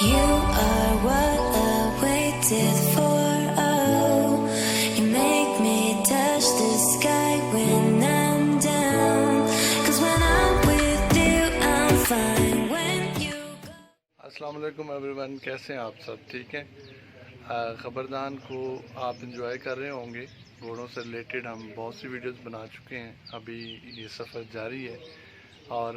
You are what I waited for. Oh, you make me touch the sky when I'm down. 'Cause when I'm with you, I'm fine. When you go. अस्सलाम वालेकुम everyone, कैसे हैं आप सब? ठीक हैं। ख़बरदान को आप इंजॉय कर रहे होंगे। घोड़ों से रिलेटेड हम बहुत सी वीडियोस बना चुके हैं, अभी ये सफ़र जारी है। और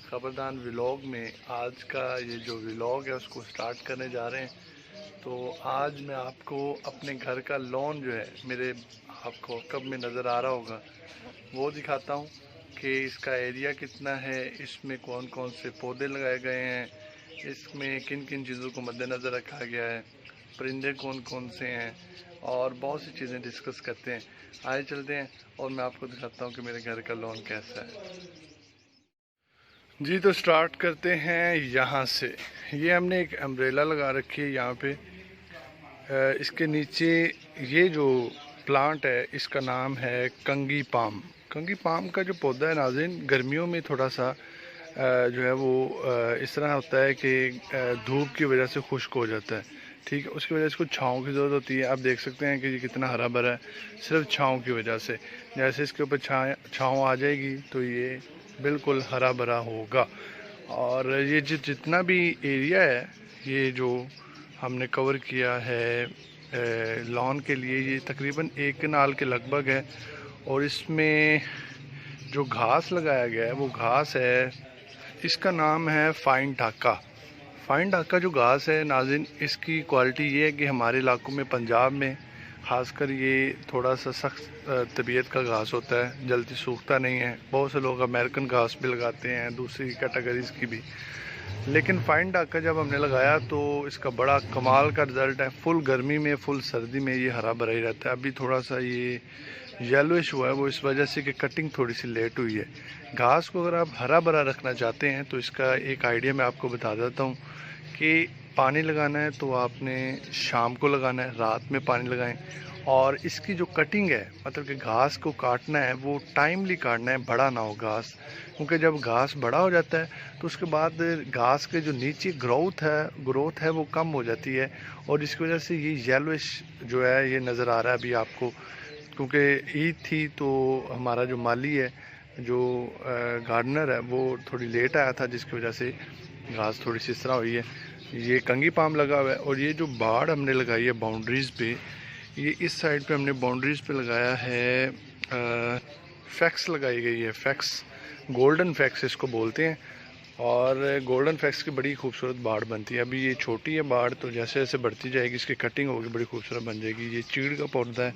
ख़बरदान व्लॉग में आज का ये जो व्लॉग है उसको स्टार्ट करने जा रहे हैं। तो आज मैं आपको अपने घर का लॉन जो है, मेरे आपको कब में नज़र आ रहा होगा, वो दिखाता हूँ कि इसका एरिया कितना है, इसमें कौन कौन से पौधे लगाए गए हैं, इसमें किन किन चीज़ों को मद्देनज़र रखा गया है, परिंदे कौन कौन से हैं, और बहुत सी चीज़ें डिस्कस करते हैं। आए चलते हैं और मैं आपको दिखाता हूँ कि मेरे घर का लॉन कैसा है। जी, तो स्टार्ट करते हैं यहाँ से। ये हमने एक अम्ब्रेला लगा रखी है यहाँ पे। इसके नीचे ये जो प्लांट है इसका नाम है कंगी पाम। कंगी पाम का जो पौधा है नाज़रीन, गर्मियों में थोड़ा सा जो है वो इस तरह होता है कि धूप की वजह से खुश्क हो जाता है। ठीक है, उसकी वजह से कुछ छाँव की ज़रूरत होती है। आप देख सकते हैं कि ये कितना हरा भरा है, सिर्फ छाँव की वजह से। जैसे इसके ऊपर छाँव आ जाएगी तो ये बिल्कुल हरा भरा होगा। और ये जितना भी एरिया है, ये जो हमने कवर किया है लॉन के लिए, ये तकरीबन 1 कनाल के लगभग है। और इसमें जो घास लगाया गया है वो घास है, इसका नाम है फाइन ढाका। फाइन ढाका जो घास है नाज़रीन, इसकी क्वालिटी ये है कि हमारे इलाकों में, पंजाब में ख़ासकर, ये थोड़ा सा सख्त तबीयत का घास होता है, जल्दी सूखता नहीं है। बहुत से लोग अमेरिकन घास भी लगाते हैं, दूसरी कैटेगरीज़ की भी। लेकिन फाइन ढाका जब हमने लगाया तो इसका बड़ा कमाल का रिज़ल्ट है। फुल गर्मी में, फुल सर्दी में ये हरा भरा ही रहता है। अभी थोड़ा सा ये येलोइश हुआ है, वो इस वजह से कि कटिंग थोड़ी सी लेट हुई है। घास को अगर आप हरा भरा रखना चाहते हैं तो इसका एक आइडिया मैं आपको बता देता हूँ कि पानी लगाना है तो आपने शाम को लगाना है, रात में पानी लगाएं। और इसकी जो कटिंग है, मतलब कि घास को काटना है, वो टाइमली काटना है, बड़ा ना हो घास। क्योंकि जब घास बड़ा हो जाता है तो उसके बाद घास के जो नीचे ग्रोथ है वो कम हो जाती है। और इसकी वजह से ये येलोइश जो है ये नज़र आ रहा है अभी आपको। क्योंकि ईद थी तो हमारा जो माली है, जो गार्डनर है, वो थोड़ी लेट आया था, जिसकी वजह से घास थोड़ी सी इस तरह हुई है। ये कंगी पाम लगा हुआ है। और ये जो बाड़ हमने लगाई है बाउंड्रीज़ पे, ये इस साइड पे हमने बाउंड्रीज़ पे लगाया है फैक्स लगाई गई है। फैक्स, गोल्डन फैक्स इसको बोलते हैं। और गोल्डन फैक्स की बड़ी खूबसूरत बाड़ बनती है। अभी ये छोटी है बाड़, तो जैसे जैसे बढ़ती जाएगी इसकी कटिंग होगी, बड़ी खूबसूरत बन जाएगी। ये चीड़ का पौधा है।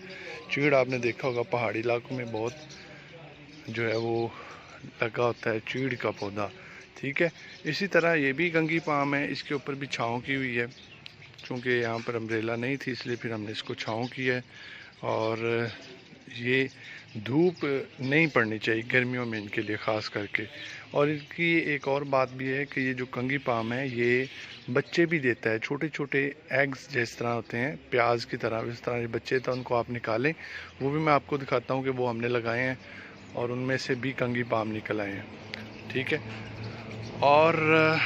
चीड़ आपने देखा होगा पहाड़ी इलाकों में बहुत जो है वो लगा होता है, चीड़ का पौधा। ठीक है, इसी तरह ये भी कंगी पाम है, इसके ऊपर भी छाँव की हुई है। चूँकि यहाँ पर अम्ब्रेला नहीं थी इसलिए फिर हमने इसको छाँव किया है। और ये धूप नहीं पड़नी चाहिए गर्मियों में इनके लिए ख़ास करके। और इनकी एक और बात भी है कि ये जो कंगी पाम है ये बच्चे भी देता है, छोटे छोटे एग्स जिस तरह होते हैं प्याज की तरह, इस तरह ये बच्चे तो उनको आप निकालें। वो भी मैं आपको दिखाता हूँ कि वो हमने लगाए हैं और उनमें से भी कंगी पाम निकल आए हैं। ठीक है, और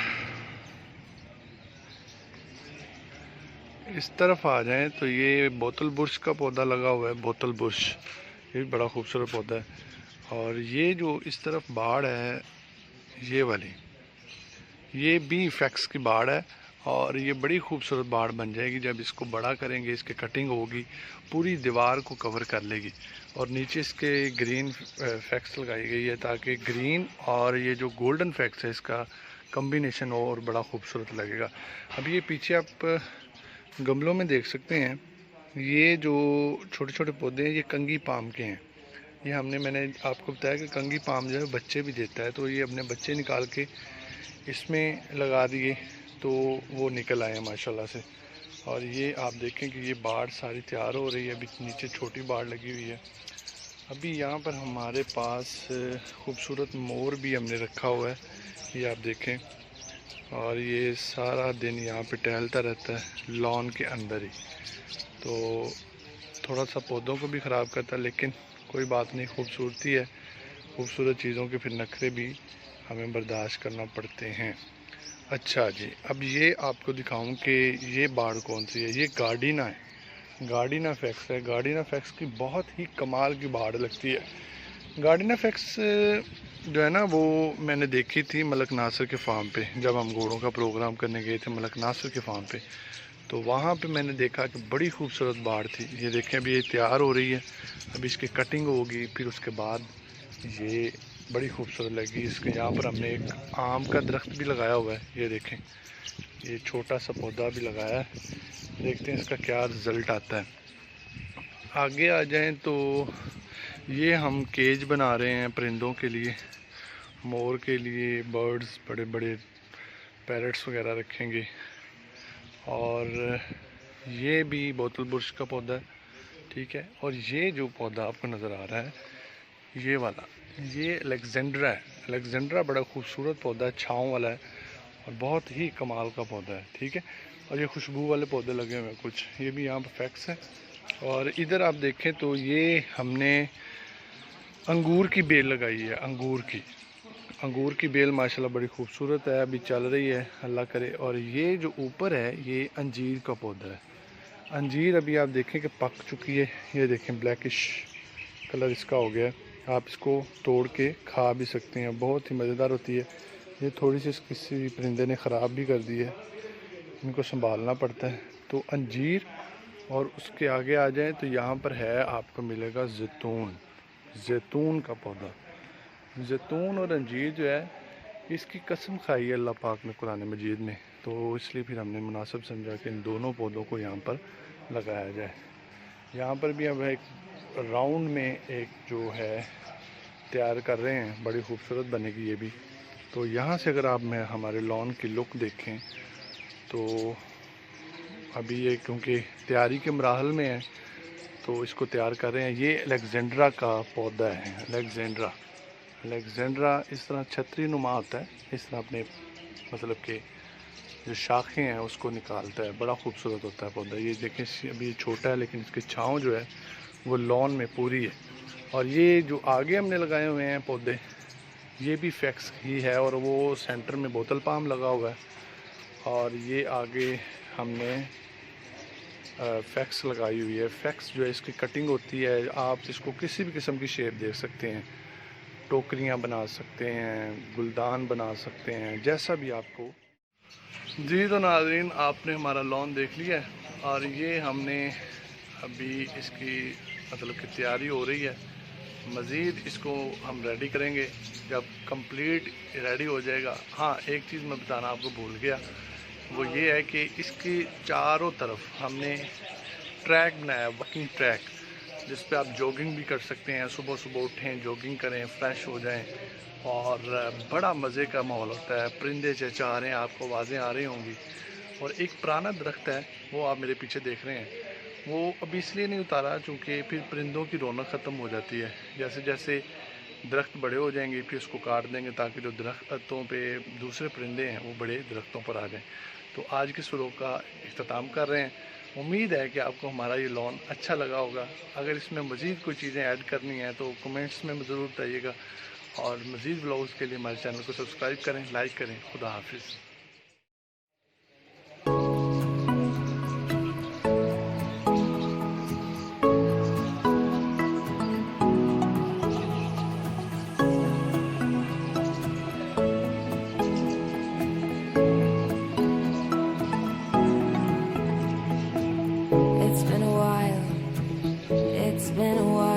इस तरफ आ जाएं तो ये बोतल बुर्श का पौधा लगा हुआ है। बोतल बुर्श ये भी बड़ा खूबसूरत पौधा है। और ये जो इस तरफ बाड़ है, ये वाली, ये भी फैक्स की बाड़ है। और ये बड़ी खूबसूरत बाड़ बन जाएगी जब इसको बड़ा करेंगे, इसके कटिंग होगी, पूरी दीवार को कवर कर लेगी। और नीचे इसके ग्रीन फैक्स लगाई गई है ताकि ग्रीन और ये जो गोल्डन फैक्स है इसका कम्बिनेशन और बड़ा खूबसूरत लगेगा। अब ये पीछे आप गमलों में देख सकते हैं, ये जो छोटे छोटे पौधे हैं ये कंगी पाम के हैं। ये मैंने आपको बताया कि कंगी पाम जो है बच्चे भी देता है, तो ये अपने बच्चे निकाल के इसमें लगा दिए तो वो निकल आए हैं माशाल्लाह से। और ये आप देखें कि ये बाड़ सारी तैयार हो रही है। अभी नीचे छोटी बाड़ लगी हुई है। अभी यहाँ पर हमारे पास खूबसूरत मोर भी हमने रखा हुआ है, ये आप देखें। और ये सारा दिन यहाँ पे टहलता रहता है लॉन के अंदर ही। तो थोड़ा सा पौधों को भी ख़राब करता है, लेकिन कोई बात नहीं, खूबसूरती है। खूबसूरत चीज़ों के फिर नखरे भी हमें बर्दाश्त करना पड़ते हैं। अच्छा जी, अब ये आपको दिखाऊं कि ये बाड़ कौन सी है। ये गार्डिना है, गार्डिना फैक्स है। गार्डिना फैक्स की बहुत ही कमाल की बाड़ लगती है। गार्डिना फैक्स जो है ना, वो मैंने देखी थी मलक नासिर के फार्म पे, जब हम घोड़ों का प्रोग्राम करने गए थे मलक नासिर के फार्म पे, तो वहाँ पे मैंने देखा कि बड़ी खूबसूरत बाड़ थी। ये देखें अभी ये तैयार हो रही है, अभी इसकी कटिंग होगी, फिर उसके बाद ये बड़ी खूबसूरत लगी। इसके यहाँ पर हमने एक आम का दरख्त भी लगाया हुआ है, ये देखें, ये छोटा सा पौधा भी लगाया है। देखते हैं इसका क्या रिज़ल्ट आता है। आगे आ जाएं तो ये हम केज बना रहे हैं परिंदों के लिए, मोर के लिए, बर्ड्स, बड़े बड़े पैरट्स वगैरह रखेंगे। और ये भी बोतल बुर्श का पौधा है, ठीक है। और ये जो पौधा आपको नज़र आ रहा है, ये वाला, ये अलेक्जेंड्रा है। अलेक्जेंड्रा बड़ा खूबसूरत पौधा है, छाँव वाला है और बहुत ही कमाल का पौधा है, ठीक है। और ये खुशबू वाले पौधे लगे हुए हैं कुछ, ये भी यहाँ पर फैक्स है। और इधर आप देखें तो ये हमने अंगूर की बेल लगाई है, अंगूर की बेल माशाल्लाह बड़ी खूबसूरत है, अभी चल रही है, अल्लाह करे। और ये जो ऊपर है ये अंजीर का पौधा है। अंजीर अभी आप देखें कि पक चुकी है, ये देखें ब्लैकिश कलर इसका हो गया है। आप इसको तोड़ के खा भी सकते हैं, बहुत ही मज़ेदार होती है। ये थोड़ी सी किसी परिंदे ने ख़राब भी कर दी है, इनको संभालना पड़ता है। तो अंजीर, और उसके आगे आ जाए तो यहाँ पर है, आपको मिलेगा जैतून का पौधा। जैतून और अंजीर जो है, इसकी कसम खाई है अल्लाह पाक ने कुरान मजीद में, तो इसलिए फिर हमने मुनासिब समझा कि इन दोनों पौधों को यहाँ पर लगाया जाए। यहाँ पर भी अब एक राउंड में एक जो है तैयार कर रहे हैं, बड़ी खूबसूरत बनेगी ये भी। तो यहाँ से अगर आप मैं हमारे लॉन की लुक देखें तो अभी ये क्योंकि तैयारी के मराहल में है तो इसको तैयार कर रहे हैं। ये अलेक्जेंड्रा का पौधा है, अलेक्जेंड्रा इस तरह छतरी नुमा होता है, इस तरह अपने मतलब के जो शाखें हैं उसको निकालता है, बड़ा खूबसूरत होता है पौधा। ये देखें अभी छोटा है लेकिन इसकी छाँव जो है वो लॉन में पूरी है। और ये जो आगे हमने लगाए हुए हैं पौधे, ये भी फैक्स ही है, और वो सेंटर में बोतल पाम लगा हुआ है। और ये आगे हमने फैक्स लगाई हुई है। फैक्स जो है इसकी कटिंग होती है, आप इसको किसी भी किस्म की शेप दे सकते हैं, टोकरियाँ बना सकते हैं, गुलदान बना सकते हैं, जैसा भी आपको। जी तो नाज़रीन, आपने हमारा लॉन देख लिया है, और ये हमने अभी इसकी मतलब कि तैयारी हो रही है। मज़ीद इसको हम रेडी करेंगे जब कंप्लीट रेडी हो जाएगा। हाँ, एक चीज़ मैं बताना आपको भूल गया, वो ये है कि इसके चारों तरफ हमने ट्रैक बनाया, वॉकिंग ट्रैक, जिस पे आप जॉगिंग भी कर सकते हैं। सुबह सुबह उठें, जॉगिंग करें, फ्रेश हो जाएं, और बड़ा मज़े का माहौल होता है। परिंदे चहचहा रहे हैं, आपको आवाज़ें आ रही होंगी। और एक पुराना दरख्त है, वो आप मेरे पीछे देख रहे हैं, वो अभी इसलिए नहीं उतारा क्योंकि फिर परिंदों की रौनक ख़त्म हो जाती है। जैसे जैसे दरख्त बड़े हो जाएंगे फिर उसको काट देंगे, ताकि जो दरख्तों पे दूसरे परिंदे हैं वो बड़े दरख्तों पर आ जाएं। तो आज के व्लॉग का इख्तिताम कर रहे हैं। उम्मीद है कि आपको हमारा ये लॉन अच्छा लगा होगा। अगर इसमें मज़ीद कोई चीज़ें ऐड करनी हैं तो कमेंट्स में ज़रूर बताइएगा, और मज़ीद व्लॉग्स के लिए हमारे चैनल को सब्सक्राइब करें, लाइक करें। खुदा हाफिज़। It's been a while.